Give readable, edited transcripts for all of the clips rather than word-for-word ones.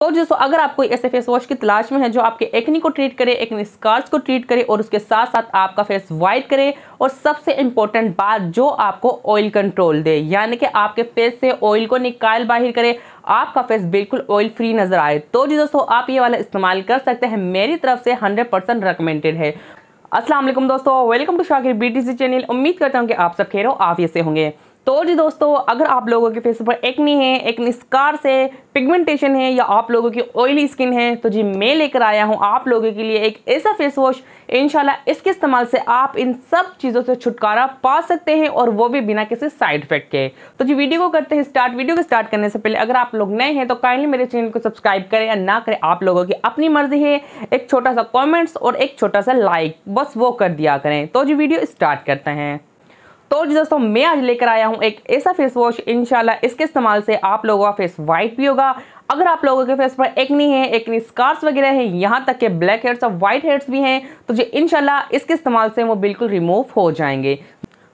तो दोस्तों अगर आप कोई ऐसे फेस वॉश की तलाश में है जो आपके एक्ने को ट्रीट करे, एक्ने स्कार्स को ट्रीट करे और उसके साथ साथ आपका फेस वाइट करे और सबसे इंपॉर्टेंट बात जो आपको ऑयल कंट्रोल दे, यानी कि आपके फेस से ऑयल को निकाल बाहर करे, आपका फेस बिल्कुल ऑयल फ्री नजर आए, तो जी दोस्तों आप ये वाला इस्तेमाल कर सकते हैं। मेरी तरफ से 100% रिकमेंडेड है। अस्सलाम वालेकुम दोस्तों, welcome to Shakir BTC channel. उम्मीद करता हूँ कि आप सब खैर आफियत से होंगे। तो जी दोस्तों अगर आप लोगों के फेस पर एक्ने है, एक्ने स्कार्स है, पिगमेंटेशन है या आप लोगों की ऑयली स्किन है, तो जी मैं लेकर आया हूँ आप लोगों के लिए एक ऐसा फेस वॉश, इंशाल्लाह इसके इस्तेमाल से आप इन सब चीज़ों से छुटकारा पा सकते हैं और वो भी बिना किसी साइड इफेक्ट के। तो जी वीडियो को करते हैं स्टार्ट। वीडियो को स्टार्ट करने से पहले अगर आप लोग नए हैं तो काइंडली मेरे चैनल को सब्सक्राइब करें या ना करें, आप लोगों की अपनी मर्जी है। एक छोटा सा कॉमेंट्स और एक छोटा सा लाइक बस वो कर दिया करें। तो जी वीडियो स्टार्ट करते हैं। तो जी दोस्तों मैं आज लेकर आया हूँ एक ऐसा फेस वॉश, इंशाल्लाह इसके इस्तेमाल से आप लोगों का फेस वाइट भी होगा। अगर आप लोगों के फेस पर एक्ने है, एक्ने स्कार्स वगैरह है, यहाँ तक के ब्लैक हेड्स और वाइट हेड्स भी हैं, तो जी इंशाल्लाह इसके इस्तेमाल से वो बिल्कुल रिमूव हो जाएंगे।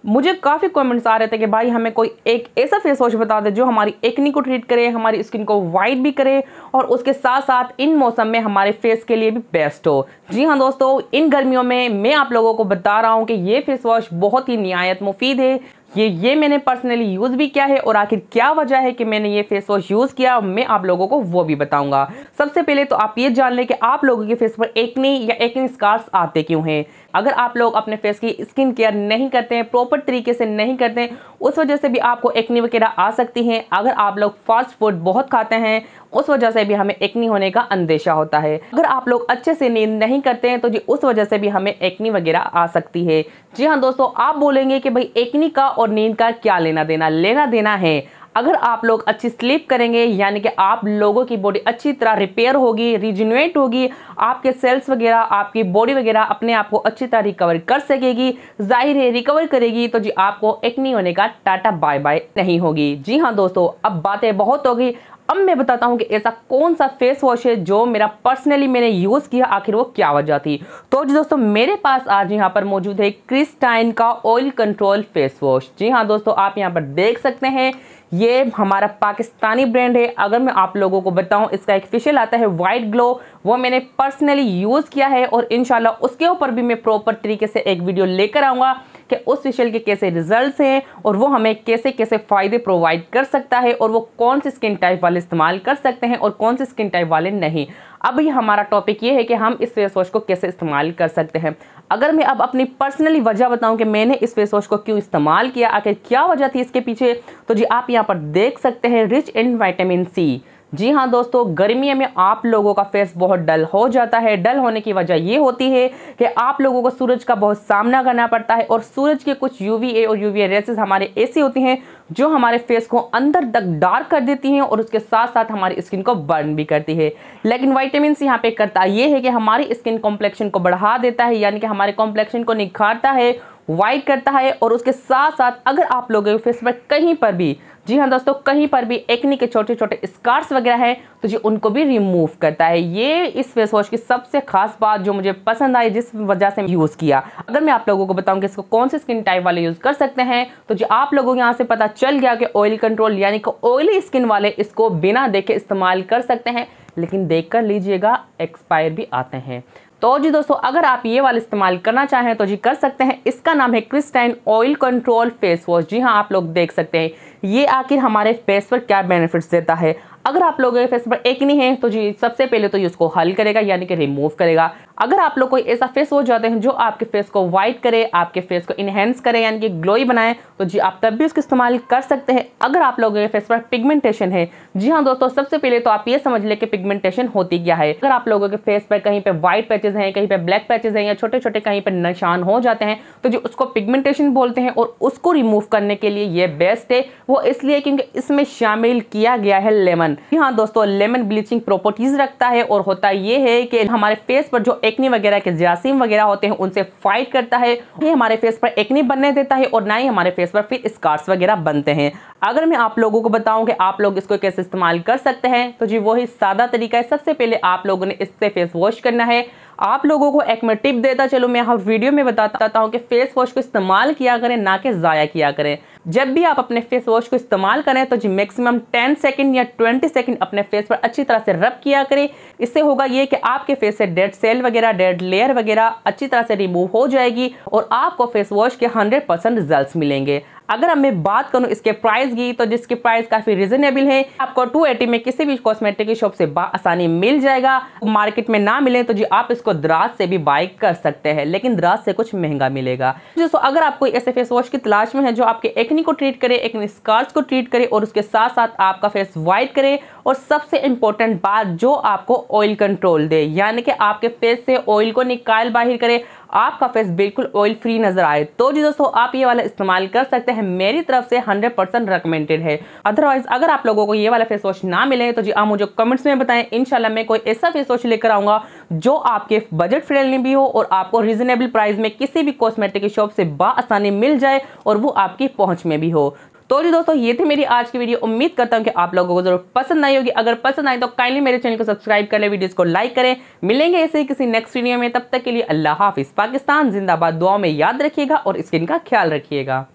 मुझे काफ़ी कमेंट्स आ रहे थे कि भाई हमें कोई एक ऐसा फेस वॉश बता दे जो हमारी एक्ने को ट्रीट करे, हमारी स्किन को वाइट भी करे और उसके साथ साथ इन मौसम में हमारे फेस के लिए भी बेस्ट हो। जी हाँ दोस्तों, इन गर्मियों में मैं आप लोगों को बता रहा हूँ कि ये फेस वॉश बहुत ही निहायत मुफीद है। ये मैंने पर्सनली यूज़ भी किया है और आखिर क्या वजह है कि मैंने ये फेस वॉश यूज़ किया मैं आप लोगों को वो भी बताऊंगा। सबसे पहले तो आप ये जान लें कि आप लोगों के फेस पर एक्ने या एक्ने स्कार्स आते क्यों हैं। अगर आप लोग अपने फेस की स्किन केयर नहीं करते हैं, प्रॉपर तरीके से नहीं करते हैं, उस वजह से भी आपको एक्ने वगैरह आ सकती हैं। अगर आप लोग फास्ट फूड बहुत खाते हैं उस वजह से भी हमें एक्ने होने का अंदेशा होता है। अगर आप लोग अच्छे से नींद नहीं करते हैं तो जी उस वजह से भी हमें एक्ने वगैरह आ सकती है। जी हाँ दोस्तों, आप बोलेंगे कि भाई एक्ने का और नींद का क्या लेना देना? लेना देना है। अगर आप लोग अच्छी स्लीप करेंगे यानी कि आप लोगों की बॉडी अच्छी तरह रिपेयर होगी, रिजुनेट होगी, आपके सेल्स वगैरह, आपकी बॉडी वगैरह अपने आप को अच्छी तरह रिकवर कर सकेगी, जाहिर है रिकवर करेगी, तो जी आपको एक्ने होने का टाटा बाय बाय नहीं होगी। जी हाँ दोस्तों, अब बातें बहुत हो गई। अब मैं बताता हूँ कि ऐसा कौन सा फेस वॉश है जो मेरा पर्सनली मैंने यूज़ किया, आखिर वो क्या वजह थी। तो जी दोस्तों मेरे पास आज यहाँ पर मौजूद है क्रिस्टाइन का ऑयल कंट्रोल फेस वॉश। जी हाँ दोस्तों, आप यहाँ पर देख सकते हैं ये हमारा पाकिस्तानी ब्रांड है। अगर मैं आप लोगों को बताऊं इसका एक फेशियल आता है वाइट ग्लो, वो मैंने पर्सनली यूज़ किया है और इंशाल्लाह उसके ऊपर भी मैं प्रॉपर तरीके से एक वीडियो लेकर आऊँगा कि उस फेशियल के कैसे रिजल्ट्स हैं और वो हमें कैसे कैसे फ़ायदे प्रोवाइड कर सकता है और वो कौन से स्किन टाइप वाले इस्तेमाल कर सकते हैं और कौन से स्किन टाइप वाले नहीं। अब ये हमारा टॉपिक ये है कि हम इस फेस वॉश को कैसे इस्तेमाल कर सकते हैं। अगर मैं अब अपनी पर्सनली वजह बताऊं कि मैंने इस फेस वॉश को क्यों इस्तेमाल किया, आखिर क्या वजह थी इसके पीछे, तो जी आप यहाँ पर देख सकते हैं रिच इन विटामिन सी। जी हाँ दोस्तों, गर्मियों में आप लोगों का फेस बहुत डल हो जाता है। डल होने की वजह ये होती है कि आप लोगों को सूरज का बहुत सामना करना पड़ता है और सूरज के कुछ यूवीए और यूवीए रेसेस हमारे ऐसी होती हैं जो हमारे फेस को अंदर तक डार्क कर देती हैं और उसके साथ साथ हमारी स्किन को बर्न भी करती है। लेकिन विटामिन सी यहाँ पे करता ये है कि हमारी स्किन कॉम्प्लेक्शन को बढ़ा देता है, यानी कि हमारे कॉम्प्लेक्शन को निखारता है, वाइट करता है और उसके साथ साथ अगर आप लोगों के फेस पर कहीं पर भी, जी हाँ दोस्तों, कहीं पर भी एक्ने के छोटे छोटे स्कार्स वगैरह हैं तो जी उनको भी रिमूव करता है। ये इस फेस वॉश की सबसे खास बात जो मुझे पसंद आई, जिस वजह से यूज़ किया। अगर मैं आप लोगों को बताऊं कि इसको कौन से स्किन टाइप वाले यूज़ कर सकते हैं, तो जी आप लोगों को यहाँ से पता चल गया कि ऑयल कंट्रोल यानी कि ऑयली स्किन वाले इसको बिना देखे इस्तेमाल कर सकते हैं, लेकिन देख कर लीजिएगा एक्सपायर भी आते हैं। तो जी दोस्तों अगर आप ये वाला इस्तेमाल करना चाहें तो जी कर सकते हैं। इसका नाम है Christine oil control face wash. जी हाँ, आप लोग देख सकते हैं ये आखिर हमारे फेस पर क्या बेनिफिट्स देता है। अगर आप लोगों के फेस पर एक्ने है तो जी सबसे पहले तो ये उसको हल करेगा यानी कि रिमूव करेगा। अगर आप लोग कोई ऐसा फेस वॉश चाहते हैं जो आपके फेस को वाइट करे, आपके फेस को इनहेंस करे यानी कि ग्लोई बनाए, तो जी आप तब भी उसका इस्तेमाल कर सकते हैं। अगर आप लोगों के फेस पर पिगमेंटेशन है, जी हाँ दोस्तों, सबसे पहले तो आप ये समझ ले कि पिगमेंटेशन होती क्या है। अगर आप लोगों के फेस पर कहीं पे व्हाइट पैचेस हैं, कहीं पे ब्लैक पैचेस हैं या छोटे छोटे कहीं पर निशान हो जाते हैं तो जी उसको पिगमेंटेशन बोलते हैं और उसको रिमूव करने के लिए ये बेस्ट है। वो इसलिए क्योंकि इसमें शामिल किया गया है लेमन। जी हाँ दोस्तों, लेमन ब्लीचिंग प्रॉपर्टीज रखता है और होता ये है कि हमारे फेस पर जो एक्ने वगैरह के जरासीम वगैरह होते हैं उनसे फाइट करता है। ये हमारे फेस पर एक्ने बनने देता है और ना ही हमारे फेस पर फिर स्कार्स वगैरह बनते हैं। अगर मैं आप लोगों को बताऊं कि आप लोग इसको कैसे इस्तेमाल कर सकते हैं तो जी वही सादा तरीका है। सबसे पहले आप लोगों ने इससे फेस वॉश करना है। आप लोगों को एक मैं टिप देता चलो, मैं हर वीडियो में बताता हूँ कि फेस वॉश को इस्तेमाल किया करें, ना कि ज़ाया किया करें। जब भी आप अपने फेस वॉश को इस्तेमाल करें तो जी मैक्सिमम 10 सेकंड या 20 सेकंड अपने फेस पर अच्छी तरह से रब किया करें। इससे होगा ये कि आपके फेस से डेड सेल वगैरह, डेड लेयर वगैरह अच्छी तरह से रिमूव हो जाएगी और आपको फेस वॉश के 100% रिजल्ट्स मिलेंगे। अगर अब मैं बात करूं इसके प्राइस की, तो जिसकी प्राइस काफ़ी रिजनेबल है, आपको 280 में किसी भी कॉस्मेटिक की शॉप से आसानी मिल जाएगा। मार्केट में ना मिले तो जी आप इसको दराज से भी बाय कर सकते हैं, लेकिन दराज से कुछ महंगा मिलेगा। दोस्तों अगर आप कोई ऐसे फेस वॉश की तलाश में है जो आपके एक्ने को ट्रीट करे, एक्ने स्कार्स को ट्रीट करे और उसके साथ साथ आपका फेस वाइट करे और सबसे इंपॉर्टेंट बात जो आपको ऑयल कंट्रोल दे, यानी कि आपके फेस से ऑयल को निकाल बाहर करे, आपका फेस बिल्कुल ऑयल फ्री नजर आए, तो जी दोस्तों आप ये वाला इस्तेमाल कर सकते हैं। मेरी तरफ से 100% रिकमेंडेड है। अदरवाइज अगर आप लोगों को ये वाला फेस वॉश ना मिले तो जी आप मुझे कमेंट्स में बताएं। इंशाल्लाह मैं कोई ऐसा फेस वॉश लेकर आऊंगा जो आपके बजट फ्रेंडली भी हो और आपको रिजनेबल प्राइस में किसी भी कॉस्मेटिक की शॉप से आसानी मिल जाए और वो आपकी पहुंच में भी हो। तो जी दोस्तों ये थी मेरी आज की वीडियो। उम्मीद करता हूँ कि आप लोगों को जरूर पसंद आई होगी। अगर पसंद आई तो काइंडली मेरे चैनल को सब्सक्राइब कर ले, वीडियोस को लाइक करें। मिलेंगे ऐसे ही किसी नेक्स्ट वीडियो में, तब तक के लिए अल्लाह हाफिज। पाकिस्तान जिंदाबाद। दुआ में याद रखिएगा और स्किन का ख्याल रखिएगा।